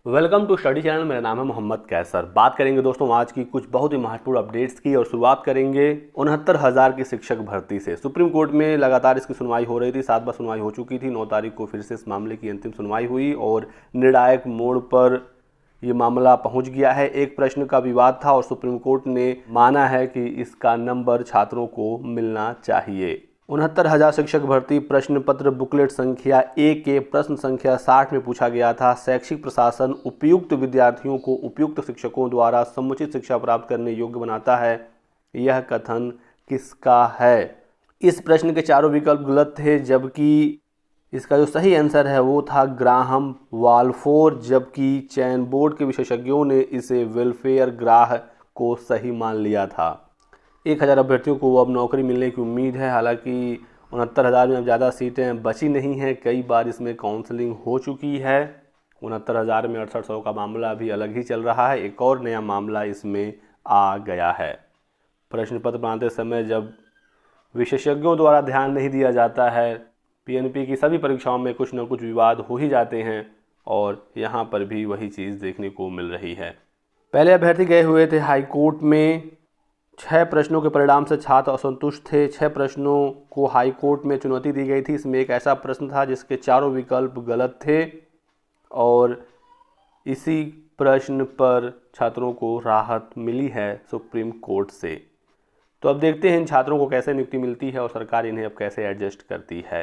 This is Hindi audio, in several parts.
Welcome to study channel. मेरा नाम है मोहम्मद कैसर। बात करेंगे दोस्तों आज की कुछ बहुत ही महत्वपूर्ण अपडेट्स की और शुरुआत करेंगे 69,000 की शिक्षक भर्ती से। सुप्रीम कोर्ट में लगातार इसकी सुनवाई हो रही थी, 7 बार सुनवाई हो चुकी थी। 9 तारीख को फिर से इस मामले की अंतिम सुनवाई हुई और निर्णायक मोड़ पर ये मामला पहुंच गया है। एक प्रश्न का विवाद था और सुप्रीम कोर्ट ने माना है कि इसका नंबर छात्रों को मिलना चाहिए। 69,000 शिक्षक भर्ती प्रश्न पत्र बुकलेट संख्या ए के प्रश्न संख्या 60 में पूछा गया था। शैक्षिक प्रशासन उपयुक्त विद्यार्थियों को उपयुक्त शिक्षकों द्वारा समुचित शिक्षा प्राप्त करने योग्य बनाता है। यह कथन किसका है? इस प्रश्न के चारों विकल्प गलत थे, जबकि इसका जो सही आंसर है वो था ग्राहम वाल्फोर, जबकि चयन बोर्ड के विशेषज्ञों ने इसे वेलफेयर ग्राह को सही मान लिया था। 1,000 अभ्यर्थियों को अब नौकरी मिलने की उम्मीद है। हालांकि 69,000 में अब ज़्यादा सीटें बची नहीं हैं। कई बार इसमें काउंसलिंग हो चुकी है। 69,000 में 6800 का मामला अभी अलग ही चल रहा है। एक और नया मामला इसमें आ गया है। प्रश्न पत्र बनाते समय जब विशेषज्ञों द्वारा ध्यान नहीं दिया जाता है, पीएनपी की सभी परीक्षाओं में कुछ न कुछ विवाद हो ही जाते हैं और यहाँ पर भी वही चीज़ देखने को मिल रही है। पहले अभ्यर्थी गए हुए थे हाई कोर्ट में। 6 प्रश्नों के परिणाम से छात्र असंतुष्ट थे। 6 प्रश्नों को हाई कोर्ट में चुनौती दी गई थी। इसमें एक ऐसा प्रश्न था जिसके चारों विकल्प गलत थे और इसी प्रश्न पर छात्रों को राहत मिली है सुप्रीम कोर्ट से। तो अब देखते हैं इन छात्रों को कैसे नियुक्ति मिलती है और सरकार इन्हें अब कैसे एडजस्ट करती है।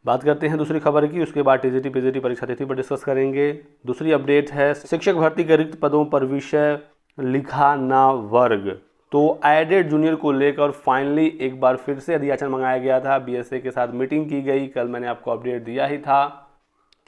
बात करते हैं दूसरी खबर की, उसके बाद टीजीटी पीजीटी परीक्षा तिथि पर डिस्कस करेंगे। दूसरी अपडेट है शिक्षक भर्ती के रिक्त पदों पर विषय लिखा ना वर्ग। तो एडेड जूनियर को लेकर फाइनली एक बार फिर से अधियाचन मंगाया गया था। बीएसए के साथ मीटिंग की गई, कल मैंने आपको अपडेट दिया ही था।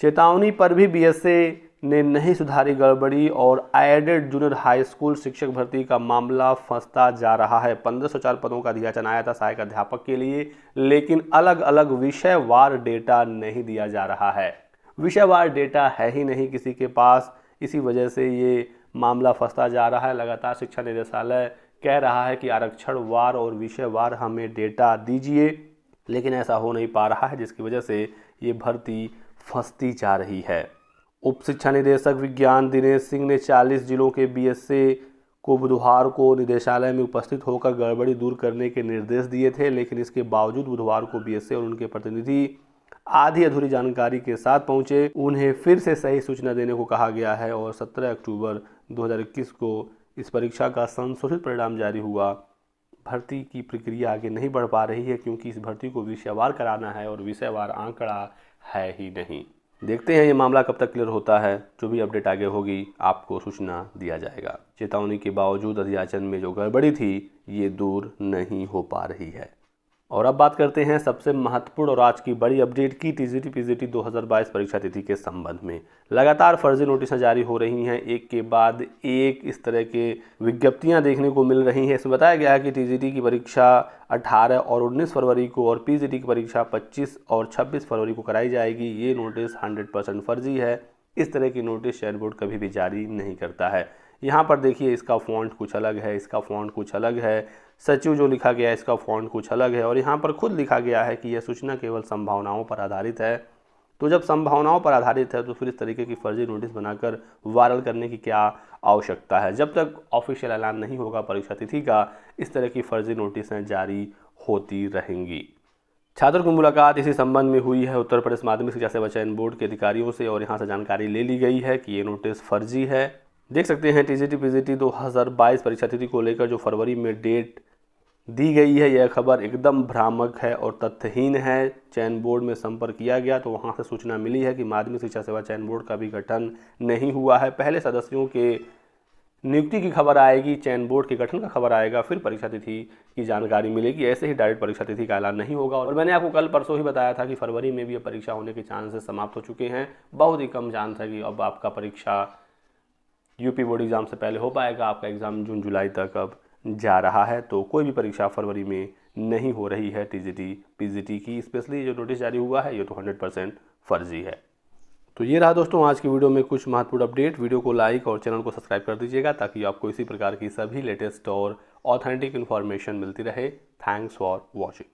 चेतावनी पर भी बीएसए ने नहीं सुधारी गड़बड़ी और एडेड जूनियर हाई स्कूल शिक्षक भर्ती का मामला फंसता जा रहा है। 1504 पदों का अधियाचन आया था सहायक अध्यापक के लिए, लेकिन अलग अलग विषयवार डेटा नहीं दिया जा रहा है। विषयवार डेटा है ही नहीं किसी के पास, इसी वजह से ये मामला फंसता जा रहा है। लगातार शिक्षा निदेशालय कह रहा है कि आरक्षण वार और विषयवार हमें डेटा दीजिए, लेकिन ऐसा हो नहीं पा रहा है, जिसकी वजह से ये भर्ती फंसती जा रही है। उप शिक्षा निदेशक विज्ञान दिनेश सिंह ने 40 जिलों के बीएसए को बुधवार को निदेशालय में उपस्थित होकर गड़बड़ी दूर करने के निर्देश दिए थे, लेकिन इसके बावजूद बुधवार को बीएसए और उनके प्रतिनिधि आधी अधूरी जानकारी के साथ पहुंचे। उन्हें फिर से सही सूचना देने को कहा गया है और 17 अक्टूबर 2021 को इस परीक्षा का संशोधित परिणाम जारी हुआ। भर्ती की प्रक्रिया आगे नहीं बढ़ पा रही है क्योंकि इस भर्ती को विषयवार कराना है और विषयवार आंकड़ा है ही नहीं। देखते हैं ये मामला कब तक क्लियर होता है। जो भी अपडेट आगे होगी आपको सूचना दिया जाएगा। चेतावनी के बावजूद अधियाचन में जो गड़बड़ी थी ये दूर नहीं हो पा रही है। और अब बात करते हैं सबसे महत्वपूर्ण और आज की बड़ी अपडेट की, टीजीटी पीजीटी 2022 परीक्षा तिथि के संबंध में। लगातार फर्जी नोटिस जारी हो रही हैं, एक के बाद एक इस तरह के विज्ञप्तियां देखने को मिल रही हैं। इसमें बताया गया है कि टीजीटी की परीक्षा 18 और 19 फरवरी को और पीजीटी की परीक्षा 25 और 26 फरवरी को कराई जाएगी। ये नोटिस 100% फर्जी है। इस तरह की नोटिस चयन बोर्ड कभी भी जारी नहीं करता है। यहाँ पर देखिए, इसका फ़ॉन्ट कुछ अलग है, इसका फ़ॉन्ट कुछ अलग है, सचिव जो लिखा गया है इसका फ़ॉन्ट कुछ अलग है और यहाँ पर खुद लिखा गया है कि यह सूचना केवल संभावनाओं पर आधारित है। तो जब संभावनाओं पर आधारित है तो फिर इस तरीके की फर्जी नोटिस बनाकर वायरल करने की क्या आवश्यकता है? जब तक ऑफिशियल ऐलान नहीं होगा परीक्षा तिथि का, इस तरह की फर्जी नोटिसें जारी होती रहेंगी। छात्रों की मुलाकात इसी संबंध में हुई है उत्तर प्रदेश माध्यमिक शिक्षा सेवा चयन बोर्ड के अधिकारियों से और यहाँ से जानकारी ले ली गई है कि ये नोटिस फर्जी है। देख सकते हैं टीजीटी पीजीटी 2022 परीक्षा तिथि को लेकर जो फरवरी में डेट दी गई है, यह खबर एकदम भ्रामक है और तथ्यहीन है। चयन बोर्ड में संपर्क किया गया तो वहां से सूचना मिली है कि माध्यमिक शिक्षा सेवा चयन बोर्ड का भी गठन नहीं हुआ है। पहले सदस्यों के नियुक्ति की खबर आएगी, चयन बोर्ड के गठन का खबर आएगा, फिर परीक्षा तिथि की जानकारी मिलेगी। ऐसे ही डायरेक्ट परीक्षा तिथि का ऐलान नहीं होगा। और मैंने आपको कल परसों ही बताया था कि फरवरी में भी ये परीक्षा होने के चांसेस समाप्त हो चुके हैं। बहुत ही कम चांस है कि अब आपका परीक्षा यूपी बोर्ड एग्ज़ाम से पहले हो पाएगा। आपका एग्ज़ाम जून जुलाई तक अब जा रहा है, तो कोई भी परीक्षा फरवरी में नहीं हो रही है टीजीटी पीजीटी की। स्पेशली जो नोटिस जारी हुआ है ये तो 100% फर्जी है। तो ये रहा दोस्तों आज की वीडियो में कुछ महत्वपूर्ण अपडेट। वीडियो को लाइक और चैनल को सब्सक्राइब कर दीजिएगा ताकि आपको इसी प्रकार की सभी लेटेस्ट और ऑथेंटिक इन्फॉर्मेशन मिलती रहे। Thanks for watching.